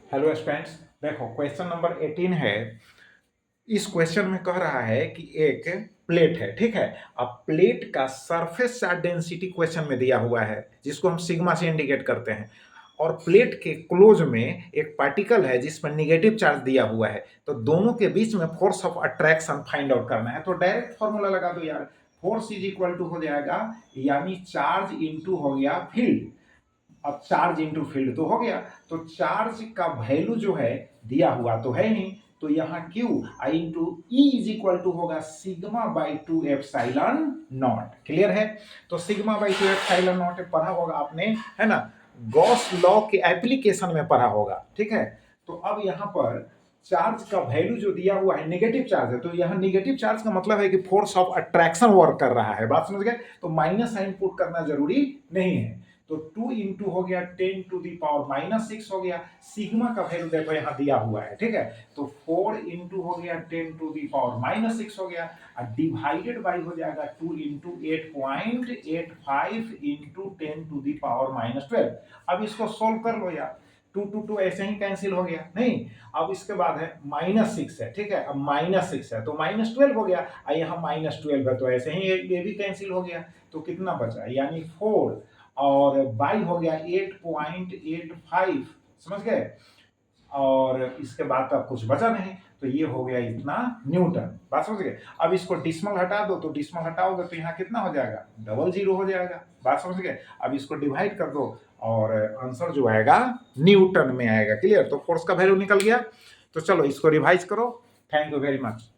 Hello students, देखो question number 18 है। इस क्वेश्चन में कह रहा है कि एक प्लेट है, ठीक है। अब प्लेट का सरफेस चार्ज डेंसिटी क्वेश्चन में दिया हुआ है, जिसको हम सिग्मा से इंडिकेट करते हैं। और प्लेट के क्लोज में एक पार्टिकल है जिस पर निगेटिव चार्ज दिया हुआ है। तो दोनों के बीच में force of attraction find out करना है। तो डायरेक्ट फॉर्मूला लगा दो यार। फोर्स इज इक्वल टू हो जाएगा, यानी चार्ज इंटू हो गया फील्ड। अब चार्ज इंटू फील्ड तो हो गया, तो चार्ज का वैल्यू जो है दिया हुआ तो है नहीं, तो यहाँ Q I into E is equal to होगा sigma by two epsilon naught. Clear है? तो sigma by two epsilon naught पढ़ा होगा आपने, है ना। गॉस लॉ के एप्लीकेशन में पढ़ा होगा, ठीक है। तो अब यहाँ पर चार्ज का वैल्यू जो दिया हुआ है नेगेटिव चार्ज है, तो यहाँ नेगेटिव चार्ज का मतलब है कि फोर्स ऑफ अट्रैक्शन वर्क कर रहा है। बात समझ गए? तो माइनस साइन पुट करना जरूरी नहीं है। तो 2 इंटू हो गया 10 टू दी पावर माइनस 6 हो गया। सिग्मा का वैल्यू देखो यहाँ दिया हुआ है, ठीक है। तो 4 इंटू हो गया 10 टू दी पावर माइनस 6 हो गया, और डिवाइडेड बाई हो जाएगा 2 into 8.85 into 10 to the power minus 12। अब इसको सोल्व कर लो यार। 2 टू 2 ऐसे ही कैंसिल हो गया नहीं। अब इसके बाद है माइनस 6 है, ठीक है। अब माइनस 6 है तो माइनस 12 हो गया, और यहाँ माइनस 12 है तो ऐसे ही ये भी कैंसिल हो गया। तो कितना बचा, यानी 4 और बाई हो गया 8.85। समझ गए? और इसके बाद अब कुछ बचा नहीं, तो ये हो गया इतना न्यूटन। बात समझ गए? अब इसको डिस्मल हटा दो, तो डिस्मल हटाओगे तो यहाँ कितना हो जाएगा, 00 हो जाएगा। बात समझ गए? अब इसको डिवाइड कर दो और आंसर जो आएगा न्यूटन में आएगा। क्लियर? तो फोर्स का वैल्यू निकल गया। तो चलो इसको रिवाइज करो। Thank you very much.